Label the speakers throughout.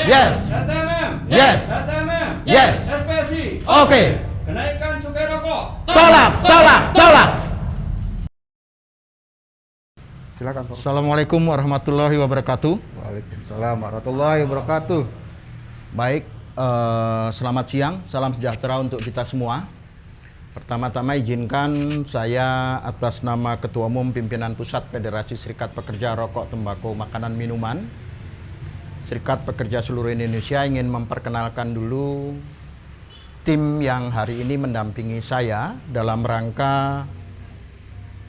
Speaker 1: Yes.
Speaker 2: RTMM.
Speaker 1: Yes.
Speaker 2: RTMM.
Speaker 1: Yes.
Speaker 2: SPSI.
Speaker 1: Oke.
Speaker 2: Kenaikan cukai rokok.
Speaker 1: Tolak, tolak, tolak.
Speaker 3: Silakan Pak.
Speaker 1: Assalamualaikum warahmatullahi wabarakatuh.
Speaker 3: Waalaikumsalam warahmatullahi wabarakatuh.
Speaker 1: Baik, selamat siang, salam sejahtera untuk kita semua. Pertama-tama izinkan saya atas nama Ketua Umum Pimpinan Pusat Federasi Serikat Pekerja Rokok, Tembakau, Makanan, Minuman, Serikat Pekerja seluruh Indonesia ingin memperkenalkan dulu tim yang hari ini mendampingi saya dalam rangka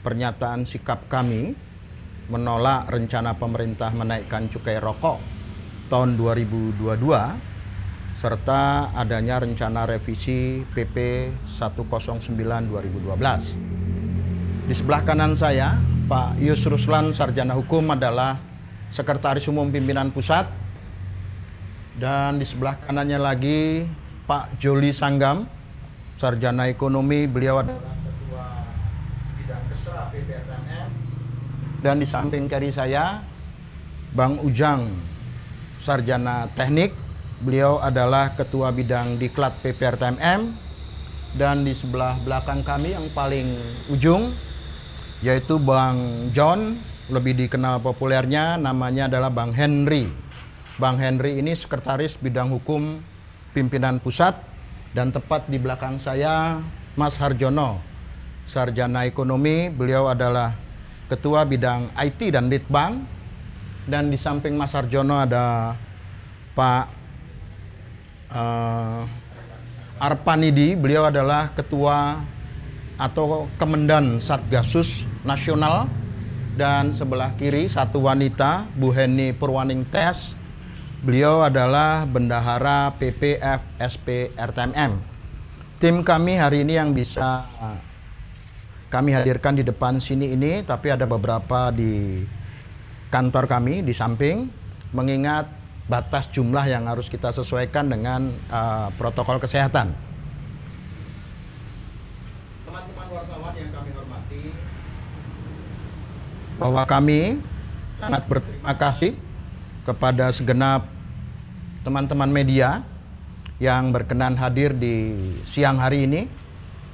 Speaker 1: pernyataan sikap kami menolak rencana pemerintah menaikkan cukai rokok tahun 2022 serta adanya rencana revisi PP 109/2012. Di sebelah kanan saya, Pak Yus Ruslan, Sarjana Hukum, adalah Sekretaris Umum Pimpinan Pusat. Dan di sebelah kanannya lagi Pak Joli Sanggam, Sarjana Ekonomi, beliau adalah Ketua Bidang Kesra PPRTMM. Dan di samping kiri saya, Bang Ujang, Sarjana Teknik, beliau adalah Ketua Bidang Diklat PPRTMM. Dan di sebelah belakang kami yang paling ujung, yaitu Bang John, lebih dikenal populernya namanya adalah Bang Henry. Bang Henry ini Sekretaris Bidang Hukum Pimpinan Pusat. Dan tepat di belakang saya, Mas Harjono, Sarjana Ekonomi, beliau adalah Ketua Bidang IT dan Litbang. Dan di samping Mas Harjono ada Pak Arpanidi, beliau adalah Ketua atau Kemendan Satgasus Nasional. Dan sebelah kiri satu wanita, Bu Heni Purwaningtyas, beliau adalah Bendahara PPFSP RTMM. Tim kami hari ini yang bisa kami hadirkan di depan sini ini, tapi ada beberapa di kantor kami di samping, mengingat batas jumlah yang harus kita sesuaikan dengan protokol kesehatan. Teman-teman wartawan yang kami hormati, bahwa kami sangat berterima kasih kepada segenap teman-teman media yang berkenan hadir di siang hari ini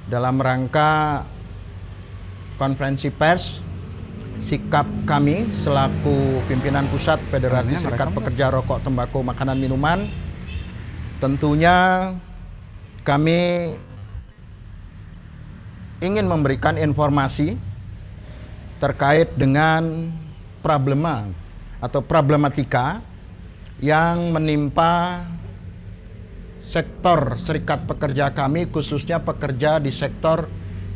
Speaker 1: dalam rangka konferensi pers sikap kami selaku pimpinan Pusat Federasi Serikat Pekerja Rokok, Tembakau, Makanan, Minuman. Tentunya kami ingin memberikan informasi terkait dengan problematika yang menimpa sektor serikat pekerja kami, khususnya pekerja di sektor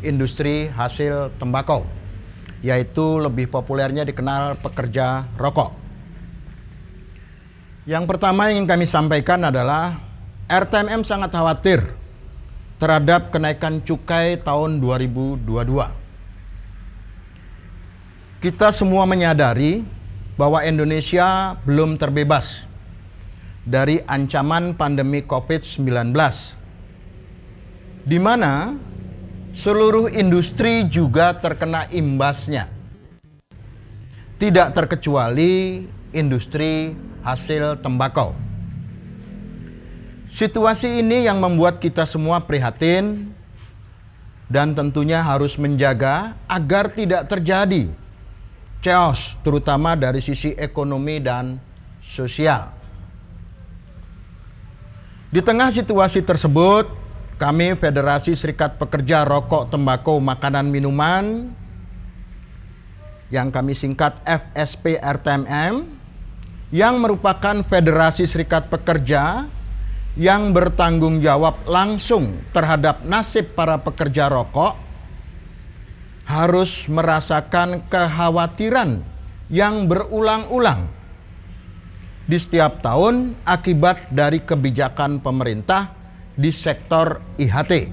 Speaker 1: industri hasil tembakau, yaitu lebih populernya dikenal pekerja rokok. Yang pertama yang ingin kami sampaikan adalah RTMM sangat khawatir terhadap kenaikan cukai tahun 2022. Kita semua menyadari bahwa Indonesia belum terbebas dari ancaman pandemi COVID-19, di mana seluruh industri juga terkena imbasnya. Tidak terkecuali industri hasil tembakau. Situasi ini yang membuat kita semua prihatin dan tentunya harus menjaga agar tidak terjadi chaos, terutama dari sisi ekonomi dan sosial. Di tengah situasi tersebut, kami Federasi Serikat Pekerja Rokok, Tembakau, Makanan, Minuman, yang kami singkat FSP RTMM, yang merupakan Federasi Serikat Pekerja yang bertanggung jawab langsung terhadap nasib para pekerja rokok, harus merasakan kekhawatiran yang berulang-ulang di setiap tahun akibat dari kebijakan pemerintah di sektor IHT,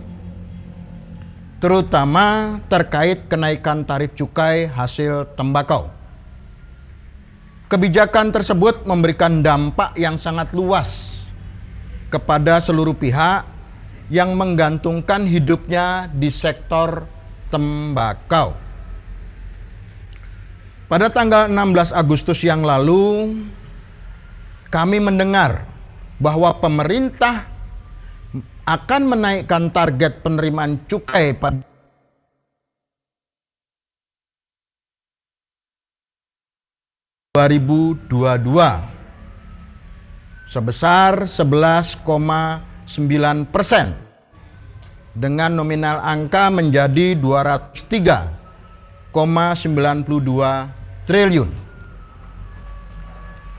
Speaker 1: terutama terkait kenaikan tarif cukai hasil tembakau. Kebijakan tersebut memberikan dampak yang sangat luas kepada seluruh pihak yang menggantungkan hidupnya di sektor tembakau. Pada tanggal 16 Agustus yang lalu, kami mendengar bahwa pemerintah akan menaikkan target penerimaan cukai pada sebesar 11,9% dengan nominal angka menjadi 203,92 triliun.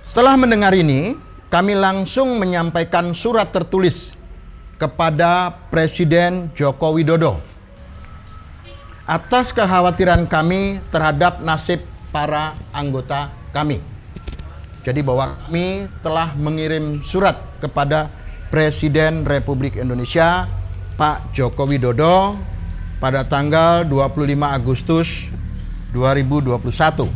Speaker 1: Setelah mendengar ini, kami langsung menyampaikan surat tertulis kepada Presiden Joko Widodo atas kekhawatiran kami terhadap nasib para anggota kami. Jadi bahwa kami telah mengirim surat kepada Presiden Republik Indonesia Pak Joko Widodo pada tanggal 25 Agustus 2021.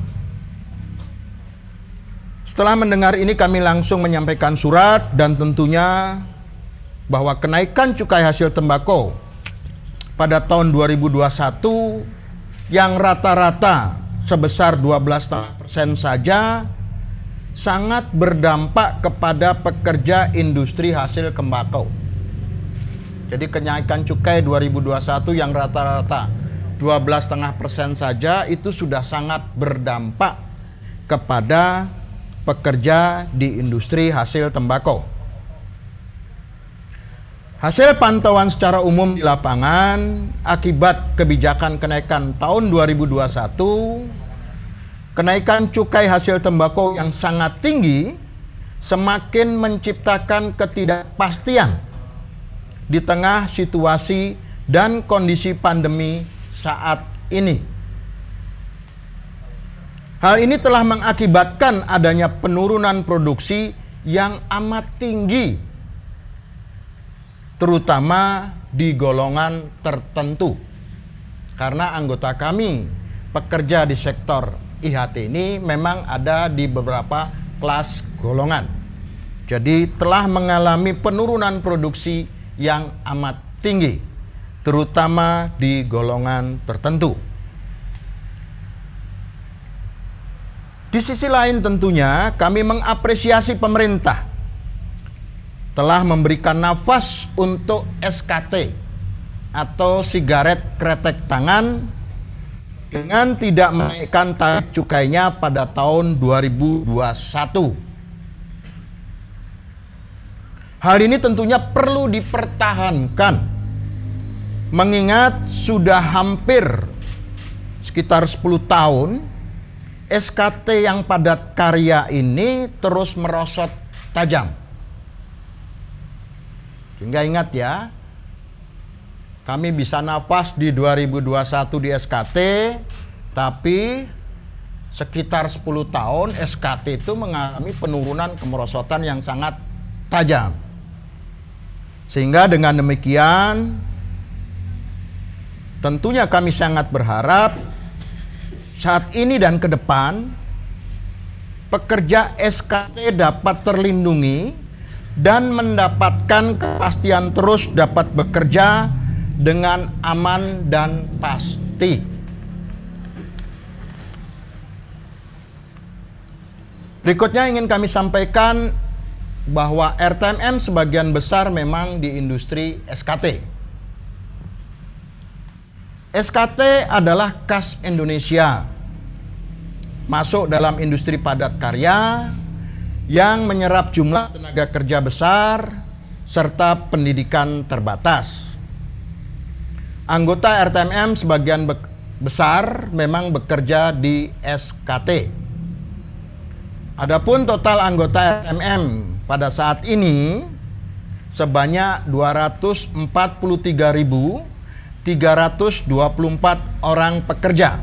Speaker 1: Setelah mendengar ini kami langsung menyampaikan surat dan tentunya bahwa kenaikan cukai hasil tembakau pada tahun 2021 yang rata-rata sebesar 12,5% saja sangat berdampak kepada pekerja industri hasil tembakau. Jadi kenaikan cukai 2021 yang rata-rata 12,5% saja itu sudah sangat berdampak kepada pekerja di industri hasil tembakau. Hasil pantauan secara umum di lapangan akibat kebijakan kenaikan tahun 2021, kenaikan cukai hasil tembakau yang sangat tinggi semakin menciptakan ketidakpastian di tengah situasi dan kondisi pandemi saat ini. Hal ini telah mengakibatkan adanya penurunan produksi yang amat tinggi, terutama di golongan tertentu. Karena anggota kami pekerja di sektor IHT ini memang ada di beberapa kelas golongan. Jadi telah mengalami penurunan produksi yang amat tinggi, terutama di golongan tertentu. Di sisi lain tentunya kami mengapresiasi pemerintah telah memberikan nafas untuk SKT atau sigaret kretek tangan dengan tidak menaikkan tarif cukainya pada tahun 2021. Hal ini tentunya perlu dipertahankan mengingat sudah hampir sekitar 10 tahun SKT yang padat karya ini terus merosot tajam. Sehingga ingat ya, kami bisa nafas di 2021 di SKT, tapi sekitar 10 tahun SKT itu mengalami penurunan kemerosotan yang sangat tajam. Sehingga dengan demikian tentunya kami sangat berharap saat ini dan ke depan pekerja SKT dapat terlindungi dan mendapatkan kepastian terus dapat bekerja dengan aman dan pasti. Berikutnya ingin kami sampaikan bahwa RTMM sebagian besar memang di industri SKT. SKT adalah khas Indonesia, masuk dalam industri padat karya yang menyerap jumlah tenaga kerja besar serta pendidikan terbatas. Anggota RTMM sebagian besar memang bekerja di SKT. Adapun total anggota RTMM pada saat ini sebanyak 243.324 orang pekerja.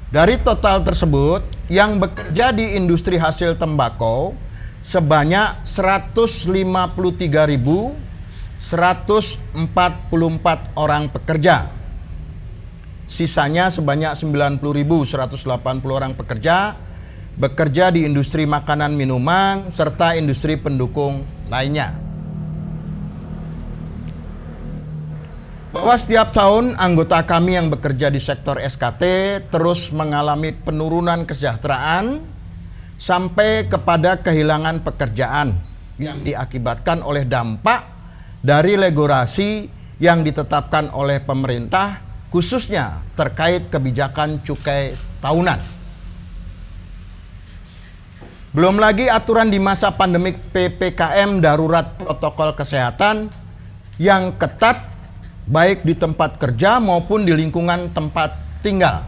Speaker 1: Dari total tersebut, yang bekerja di industri hasil tembakau sebanyak 153.144 orang pekerja. Sisanya sebanyak 90.180 orang pekerja bekerja di industri makanan minuman serta industri pendukung lainnya. Bahwa setiap tahun anggota kami yang bekerja di sektor SKT terus mengalami penurunan kesejahteraan sampai kepada kehilangan pekerjaan yang diakibatkan oleh dampak dari regulasi yang ditetapkan oleh pemerintah, khususnya terkait kebijakan cukai tahunan. Belum lagi aturan di masa pandemik PPKM darurat protokol kesehatan yang ketat baik di tempat kerja maupun di lingkungan tempat tinggal.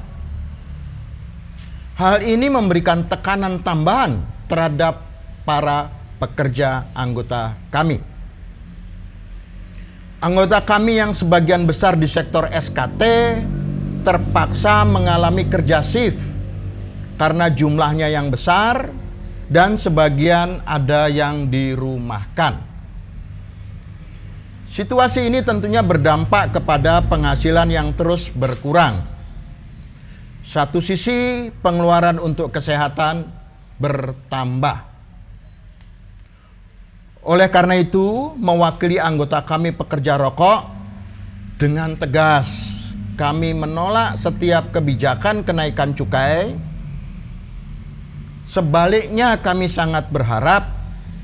Speaker 1: Hal ini memberikan tekanan tambahan terhadap para pekerja anggota kami. Anggota kami yang sebagian besar di sektor SKT terpaksa mengalami kerja shift karena jumlahnya yang besar dan sebagian ada yang dirumahkan. Situasi ini tentunya berdampak kepada penghasilan yang terus berkurang. Satu sisi pengeluaran untuk kesehatan bertambah. Oleh karena itu, mewakili anggota kami pekerja rokok, dengan tegas kami menolak setiap kebijakan kenaikan cukai. Sebaliknya kami sangat berharap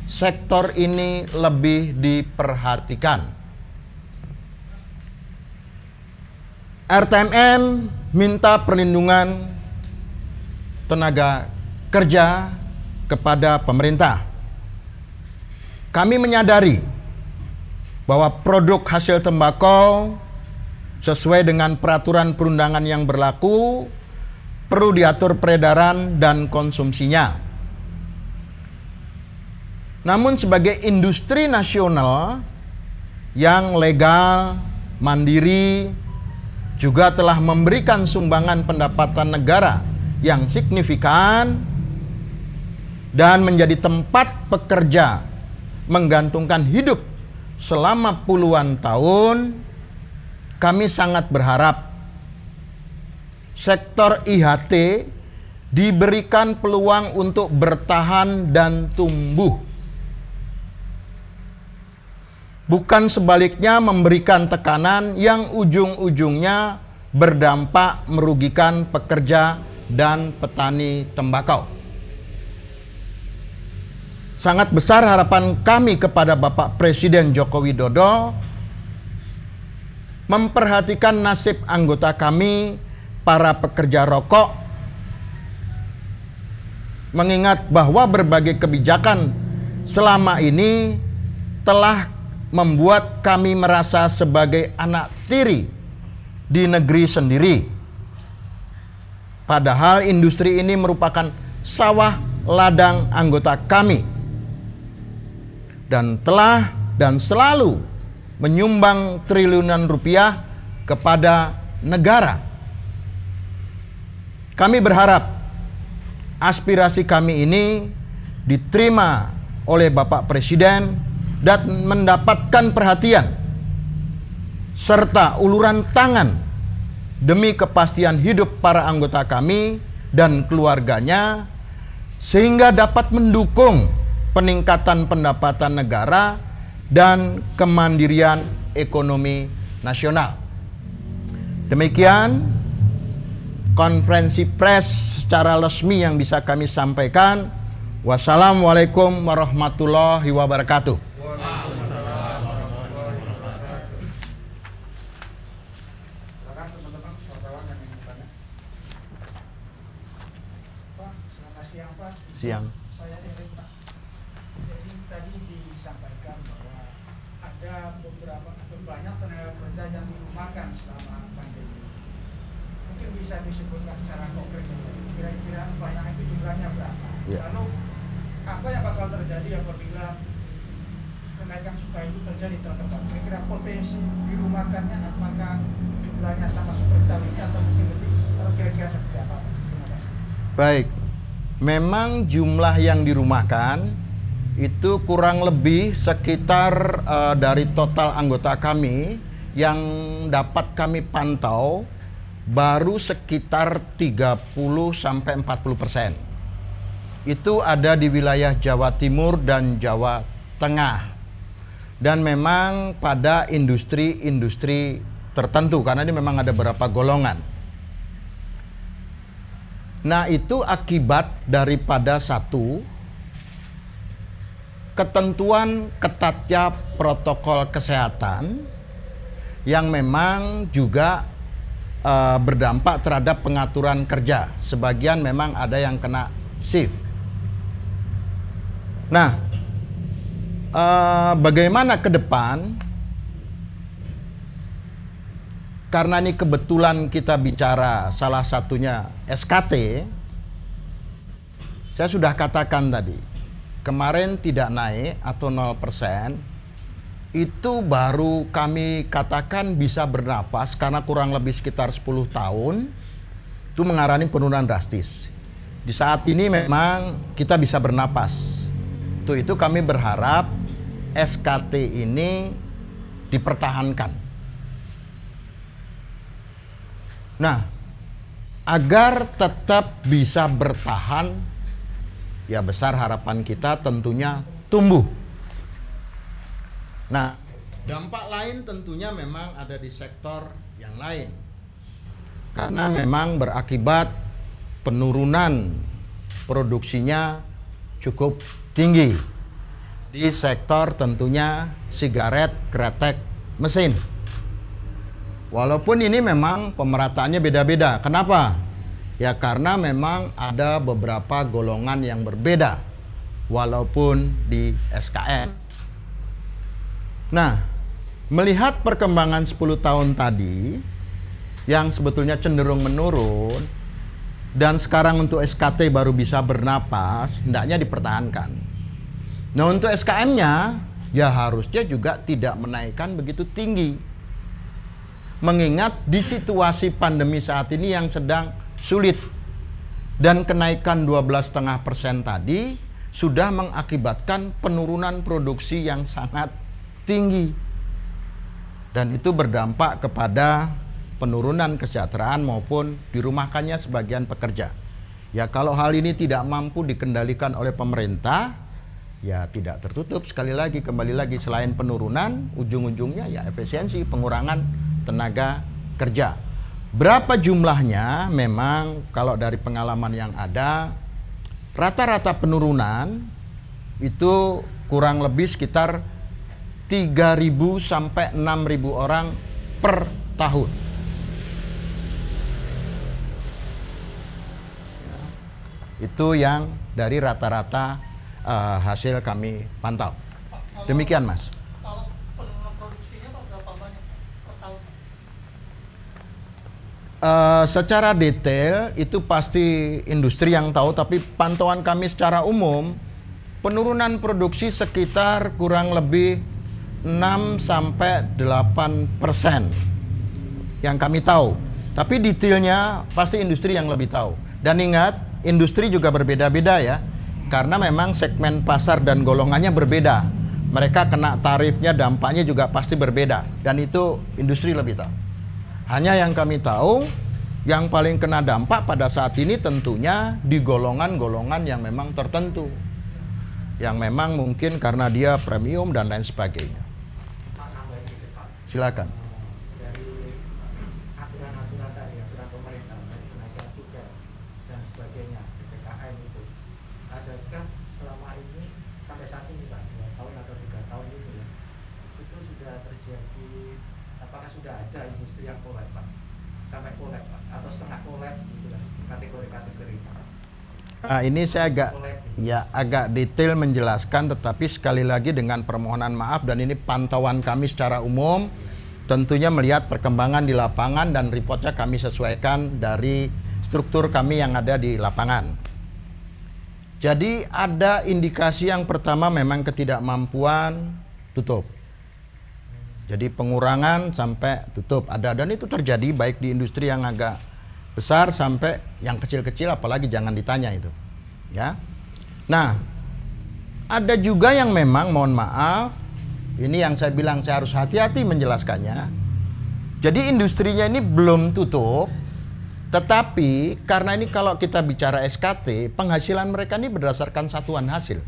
Speaker 1: sektor ini lebih diperhatikan. RTMM minta perlindungan tenaga kerja kepada pemerintah. Kami menyadari bahwa produk hasil tembakau sesuai dengan peraturan perundangan yang berlaku perlu diatur peredaran dan konsumsinya. Namun sebagai industri nasional yang legal, mandiri, juga telah memberikan sumbangan pendapatan negara yang signifikan dan menjadi tempat pekerja menggantungkan hidup selama puluhan tahun, kami sangat berharap sektor IHT diberikan peluang untuk bertahan dan tumbuh. Bukan sebaliknya memberikan tekanan yang ujung-ujungnya berdampak merugikan pekerja dan petani tembakau. Sangat besar harapan kami kepada Bapak Presiden Joko Widodo memperhatikan nasib anggota kami, para pekerja rokok, mengingat bahwa berbagai kebijakan selama ini telah membuat kami merasa sebagai anak tiri di negeri sendiri. Padahal industri ini merupakan sawah ladang anggota kami dan telah dan selalu menyumbang triliunan rupiah kepada negara. Kami berharap aspirasi kami ini diterima oleh Bapak Presiden dan mendapatkan perhatian serta uluran tangan demi kepastian hidup para anggota kami dan keluarganya, sehingga dapat mendukung peningkatan pendapatan negara dan kemandirian ekonomi nasional. Demikian konferensi pers secara resmi yang bisa kami sampaikan. Wassalamualaikum warahmatullahi wabarakatuh. Siang.
Speaker 4: Saya ingin Pak, jadi tadi disampaikan bahwa ada beberapa atau banyak tenaga kerja yang dirumahkan selama pandemi. Mungkin bisa disebutkan secara konkret, kira-kira banyak itu jumlahnya berapa?
Speaker 1: Ya.
Speaker 4: Lalu apa yang bakal terjadi apabila kenaikan cukai itu terjadi terhadap kira-kira potensi dirumahkannya, apakah jumlahnya sama seperti tahun ini atau mungkin lebih, atau kira-kira seperti apa? Terima kasih.
Speaker 1: Baik. Memang jumlah yang dirumahkan itu kurang lebih sekitar dari total anggota kami yang dapat kami pantau baru sekitar 30-40%. Itu ada di wilayah Jawa Timur dan Jawa Tengah. Dan memang pada industri-industri tertentu, karena ini memang ada beberapa golongan. Nah, itu akibat daripada satu, ketentuan ketatnya protokol kesehatan yang memang juga berdampak terhadap pengaturan kerja. Sebagian memang ada yang kena shift. Nah, bagaimana ke depan? Karena ini kebetulan kita bicara salah satunya SKT, saya sudah katakan tadi, kemarin tidak naik atau 0%, itu baru kami katakan bisa bernapas karena kurang lebih sekitar 10 tahun, itu mengalami penurunan drastis. Di saat ini memang kita bisa bernapas. Itu kami berharap SKT ini dipertahankan. Nah, agar tetap bisa bertahan, ya besar harapan kita tentunya tumbuh. Nah, dampak lain tentunya memang ada di sektor yang lain. Karena memang berakibat penurunan produksinya cukup tinggi. Di sektor tentunya sigaret, kretek, mesin. Walaupun ini memang pemerataannya beda-beda. Kenapa? Ya karena memang ada beberapa golongan yang berbeda. Walaupun di SKM. Nah, melihat perkembangan 10 tahun tadi, yang sebetulnya cenderung menurun, dan sekarang untuk SKT baru bisa bernapas, hendaknya dipertahankan. Nah, untuk SKM-nya, ya harusnya juga tidak menaikkan begitu tinggi. Mengingat di situasi pandemi saat ini yang sedang sulit. Dan kenaikan 12,5% tadi sudah mengakibatkan penurunan produksi yang sangat tinggi. Dan itu berdampak kepada penurunan kesejahteraan maupun dirumahkannya sebagian pekerja. Ya kalau hal ini tidak mampu dikendalikan oleh pemerintah, ya tidak tertutup sekali lagi, kembali lagi selain penurunan, ujung-ujungnya ya efisiensi, pengurangan tenaga kerja. Berapa jumlahnya? Memang kalau dari pengalaman yang ada, rata-rata penurunan itu kurang lebih sekitar 3.000 sampai 6.000 orang per tahun. Itu yang dari rata-rata hasil kami pantau. Demikian, Mas.
Speaker 4: Kalau penurunan produksinya berapa banyak per tahun?
Speaker 1: Secara detail itu pasti industri yang tahu, tapi pantauan kami secara umum penurunan produksi sekitar kurang lebih 6 sampai 8% yang kami tahu. Tapi detailnya pasti industri yang lebih tahu. Dan ingat, industri juga berbeda-beda ya. Karena memang segmen pasar dan golongannya berbeda. Mereka kena tarifnya, dampaknya juga pasti berbeda. Dan itu industri lebih tahu. Hanya yang kami tahu, yang paling kena dampak pada saat ini tentunya di golongan-golongan yang memang tertentu. Yang memang mungkin karena dia premium dan lain sebagainya. Silakan.
Speaker 5: Dari aturan-aturan tadi, aturan pemerintah, kenaikan cukai dan sebagainya, PPKM itu, adakah selama ini sampai saat ini Pak, 2 tahun atau 3 tahun ini ya, itu sudah terjadi, apakah sudah ada industri yang collab Pak, sampai collab Pak, atau setengah collab gitu lah, kategori-kategori Pak?
Speaker 1: Ini saya agak detail menjelaskan, tetapi sekali lagi dengan permohonan maaf, dan ini pantauan kami secara umum, tentunya melihat perkembangan di lapangan dan reportnya kami sesuaikan dari struktur kami yang ada di lapangan. Jadi ada indikasi yang pertama memang ketidakmampuan tutup. Jadi pengurangan sampai tutup ada, dan itu terjadi baik di industri yang agak besar sampai yang kecil-kecil, apalagi jangan ditanya itu. Ya. Nah, ada juga yang memang mohon maaf, ini yang saya bilang saya harus hati-hati menjelaskannya. Jadi industrinya ini belum tutup, tetapi karena ini kalau kita bicara SKT, penghasilan mereka ini berdasarkan satuan hasil.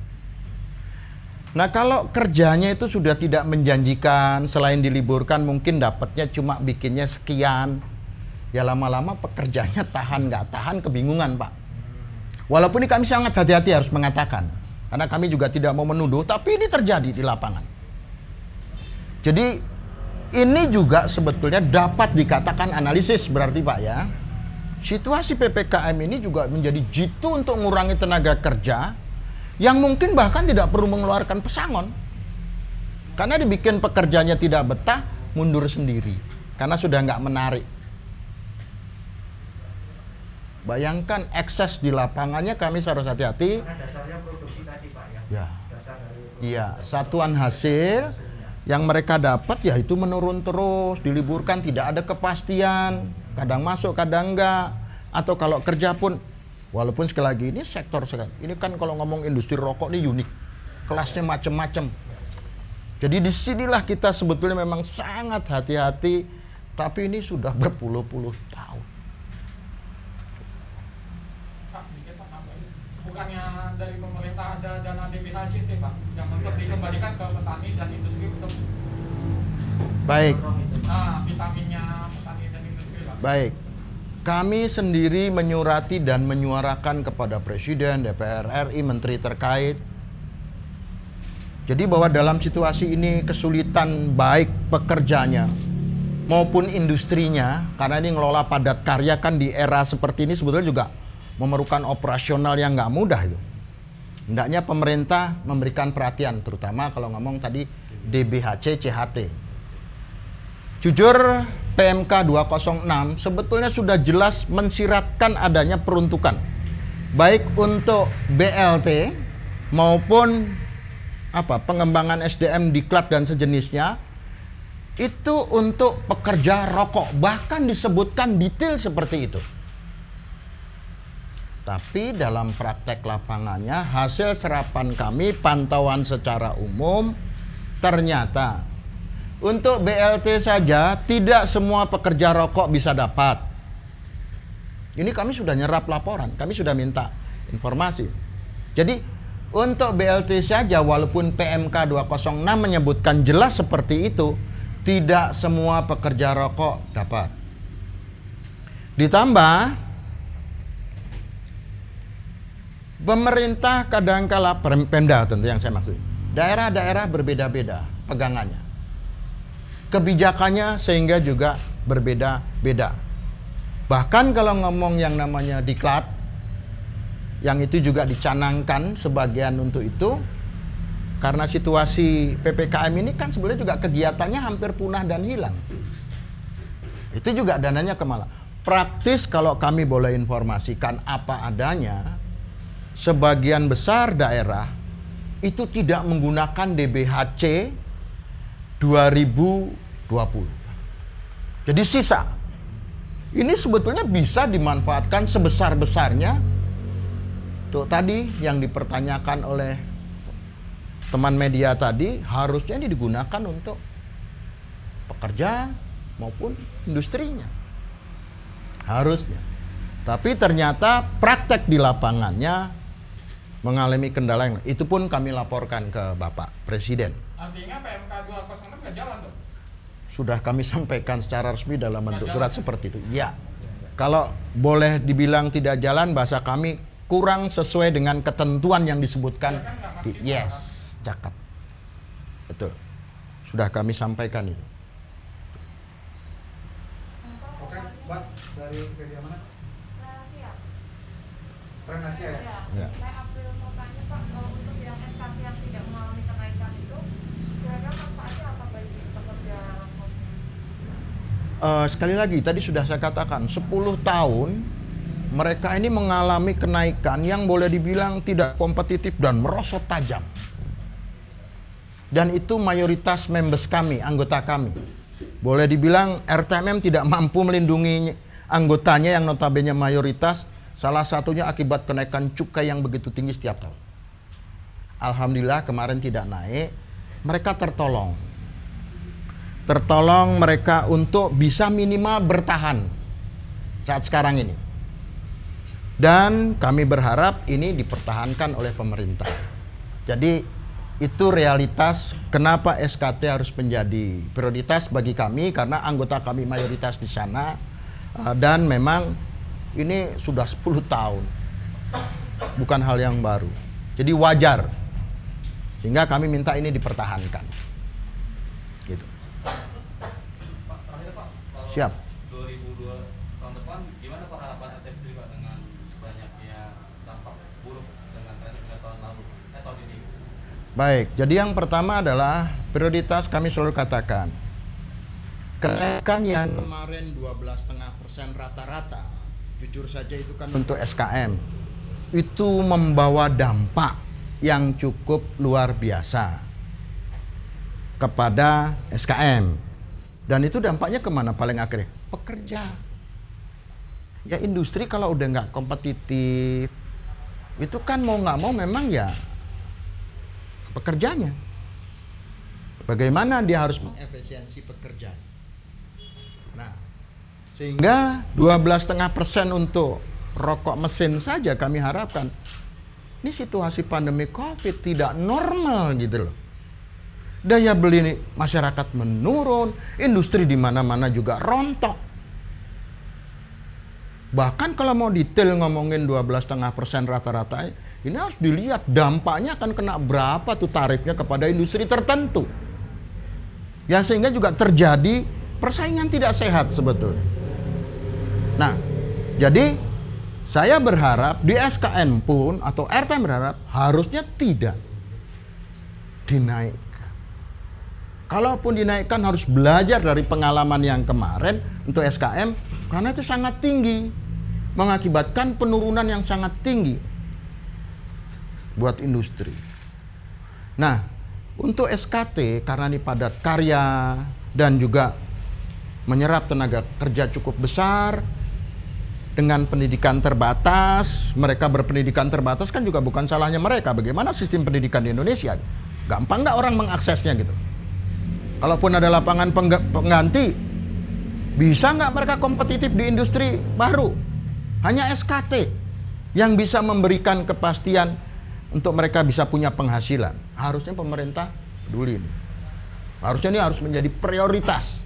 Speaker 1: Nah, kalau kerjanya itu sudah tidak menjanjikan, selain diliburkan mungkin dapatnya cuma bikinnya sekian, ya lama-lama pekerjanya tahan nggak tahan kebingungan Pak. Walaupun ini kami sangat hati-hati harus mengatakan, karena kami juga tidak mau menuduh, tapi ini terjadi di lapangan. Jadi ini juga sebetulnya dapat dikatakan analisis berarti Pak ya. Situasi PPKM ini juga menjadi jitu untuk mengurangi tenaga kerja yang mungkin bahkan tidak perlu mengeluarkan pesangon. Karena dibikin pekerjanya tidak betah, mundur sendiri. Karena sudah nggak menarik. Bayangkan ekses di lapangannya kami harus hati-hati.
Speaker 5: Karena dasarnya produksi tadi Pak ya.
Speaker 1: Ya.
Speaker 5: Dasar dari
Speaker 1: Iya, satuan hasil yang mereka dapat ya itu menurun terus, diliburkan, tidak ada kepastian, kadang masuk, kadang enggak. Atau kalau kerja pun, walaupun sekali lagi ini sektor sekali. Ini kan kalau ngomong industri rokok ini unik, kelasnya macam-macam. Jadi disinilah kita sebetulnya memang sangat hati-hati, tapi ini sudah berpuluh-puluh tahun.
Speaker 2: Pak, dikit Pak, tambahin. Bukannya dari pemerintah ada dana DBHJT Pak, yang untuk dikembalikan ke petani dan industri untuk
Speaker 1: Baik.
Speaker 2: vitaminnya petani dan industri Pak.
Speaker 1: Baik, kami sendiri menyurati dan menyuarakan kepada Presiden, DPR RI, Menteri terkait. Jadi bahwa dalam situasi ini kesulitan baik pekerjanya maupun industrinya, karena ini ngelola padat karya kan di era seperti ini sebetulnya juga memerlukan operasional yang nggak mudah itu. Hendaknya pemerintah memberikan perhatian, terutama kalau ngomong tadi DBHC, CHT. Jujur, PMK 206 sebetulnya sudah jelas mensiratkan adanya peruntukan baik untuk BLT maupun pengembangan SDM diklat dan sejenisnya itu untuk pekerja rokok, bahkan disebutkan detail seperti itu. Tapi dalam praktek lapangannya hasil serapan kami, pantauan secara umum, ternyata untuk BLT saja tidak semua pekerja rokok bisa dapat. Ini kami sudah nyerap laporan, kami sudah minta informasi. Jadi untuk BLT saja walaupun PMK 206 menyebutkan jelas seperti itu, tidak semua pekerja rokok dapat. Ditambah pemerintah kadangkala, Pemda tentu yang saya maksud, daerah-daerah berbeda-beda pegangannya. Kebijakannya sehingga juga berbeda-beda. Bahkan kalau ngomong yang namanya diklat, yang itu juga dicanangkan sebagian untuk itu, karena situasi PPKM ini kan sebenarnya juga kegiatannya hampir punah dan hilang. Itu juga dananya kemana? Praktis kalau kami boleh informasikan apa adanya, sebagian besar daerah itu tidak menggunakan DBHC 2020. Jadi sisa. Ini sebetulnya bisa dimanfaatkan sebesar-besarnya. Tuh tadi yang dipertanyakan oleh teman media tadi, harusnya ini digunakan untuk pekerja maupun industrinya. Harusnya. Tapi ternyata praktek di lapangannya mengalami kendala yang itu pun kami laporkan ke Bapak Presiden.
Speaker 2: Artinya PMK 206 nggak jalan tuh?
Speaker 1: Sudah kami sampaikan secara resmi dalam bentuk surat seperti itu. Ya. Kalau boleh dibilang tidak jalan, bahasa kami kurang sesuai dengan ketentuan yang disebutkan. Yes, cakep. Betul. Sudah kami sampaikan itu.
Speaker 3: Oke, Mbak, dari media mana? Trend Asia ya?
Speaker 1: Ya.
Speaker 6: Saya April mau tanya Pak, untuk yang SKT yang tidak mengalami kenaikan itu, kira-kira manfaatnya apa bagi pekerja rokok?
Speaker 1: Sekali lagi, tadi sudah saya katakan, 10 tahun mereka ini mengalami kenaikan yang boleh dibilang tidak kompetitif dan merosot tajam. Dan itu mayoritas members kami, anggota kami. Boleh dibilang RTMM tidak mampu melindungi anggotanya yang notabene mayoritas. Salah satunya akibat kenaikan cukai yang begitu tinggi setiap tahun. Alhamdulillah kemarin tidak naik, mereka tertolong. Tertolong mereka untuk bisa minimal bertahan saat sekarang ini. Dan kami berharap ini dipertahankan oleh pemerintah. Jadi itu realitas kenapa SKT harus menjadi prioritas bagi kami, karena anggota kami mayoritas di sana. Dan memang ini sudah 10 tahun. bukan hal yang baru. Jadi wajar. Sehingga kami minta ini dipertahankan. Gitu.
Speaker 7: Pak, terakhir Pak, kalau
Speaker 1: Siap.
Speaker 7: 2002 tahun depan gimana Pak harapan ATX sendiri Pak dengan banyaknya dampak buruk dengan tren tahun lalu, tahun ini?
Speaker 1: Baik, jadi yang pertama adalah prioritas kami selalu katakan. Kenaikan yang kemarin 12,5% rata-rata, jujur saja itu kan untuk SKM, itu membawa dampak yang cukup luar biasa kepada SKM. Dan itu dampaknya kemana paling akhirnya? Pekerja. Ya industri kalau udah nggak kompetitif, itu kan mau nggak mau memang ya pekerjanya. Bagaimana dia harus mengefisiensi pekerjaan. Nah, sehingga 12,5% untuk rokok mesin saja kami harapkan. Ini situasi pandemi COVID tidak normal gitu loh. Daya beli masyarakat menurun, industri di mana-mana juga rontok. Bahkan kalau mau detail ngomongin 12,5% rata-rata, ini harus dilihat dampaknya akan kena berapa tuh tarifnya kepada industri tertentu. Yang sehingga juga terjadi persaingan tidak sehat sebetulnya. Nah, jadi saya berharap di SKN pun atau RTM berharap harusnya tidak dinaikkan. Kalaupun dinaikkan harus belajar dari pengalaman yang kemarin untuk SKM karena itu sangat tinggi, mengakibatkan penurunan yang sangat tinggi buat industri. Nah, untuk SKT karena ini padat karya dan juga menyerap tenaga kerja cukup besar dengan pendidikan terbatas, mereka berpendidikan terbatas kan juga bukan salahnya mereka. Bagaimana sistem pendidikan di Indonesia? Gampang nggak orang mengaksesnya gitu? Kalaupun ada lapangan pengganti, bisa nggak mereka kompetitif di industri baru? Hanya SKT yang bisa memberikan kepastian untuk mereka bisa punya penghasilan. Harusnya pemerintah peduli ini. Harusnya ini harus menjadi prioritas.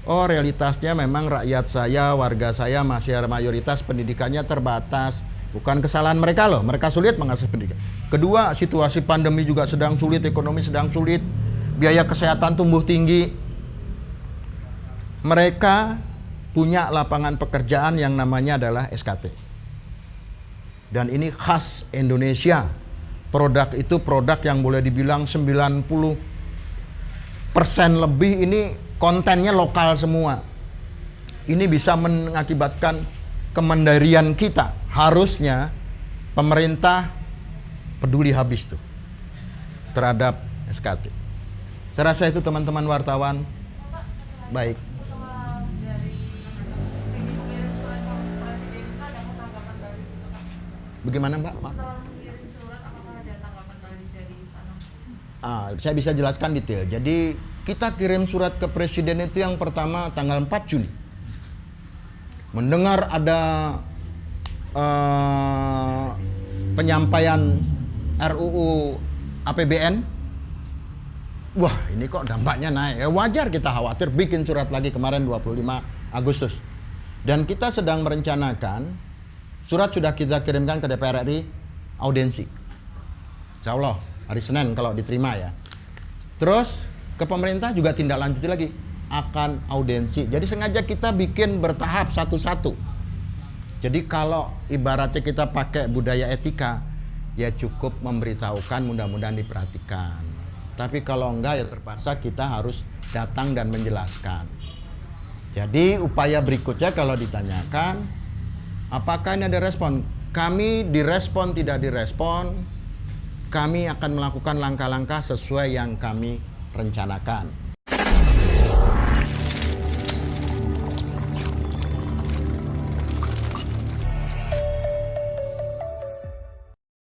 Speaker 1: Oh, realitasnya memang rakyat saya, warga saya masih mayoritas pendidikannya terbatas. Bukan kesalahan mereka loh, mereka sulit mengakses pendidikan. Kedua, situasi pandemi juga sedang sulit, ekonomi sedang sulit, biaya kesehatan tumbuh tinggi. Mereka punya lapangan pekerjaan yang namanya adalah SKT. Dan ini khas Indonesia. Produk itu produk yang boleh dibilang 90% lebih ini kontennya lokal semua. Ini bisa mengakibatkan kemandirian kita. Harusnya pemerintah peduli habis tuh terhadap SKT. Saya rasa itu teman-teman wartawan. Baik.
Speaker 6: Setelah dari sini mengirim surat ke presiden itu ada tanggapan dari itu Pak?
Speaker 1: Bagaimana Mbak?
Speaker 6: Setelah mengirim surat apakah ada tanggapan dari sana?
Speaker 1: Saya bisa jelaskan detail. Jadi kita kirim surat ke presiden itu yang pertama tanggal 4 Juli. Mendengar ada penyampaian RUU APBN. Wah, ini kok dampaknya naik. Ya, wajar kita khawatir, bikin surat lagi kemarin 25 Agustus. Dan kita sedang merencanakan, surat sudah kita kirimkan ke DPR RI, audiensi. Insya Allah, hari Senin kalau diterima ya. Terus ke pemerintah juga tindak lanjuti lagi, akan audiensi. Jadi sengaja kita bikin bertahap satu-satu. Jadi kalau ibaratnya kita pakai budaya etika, ya cukup memberitahukan, mudah-mudahan diperhatikan. Tapi kalau enggak ya terpaksa kita harus datang dan menjelaskan. Jadi upaya berikutnya kalau ditanyakan, apakah ini ada respon? Kami direspon tidak direspon, kami akan melakukan langkah-langkah sesuai yang kami rencanakan.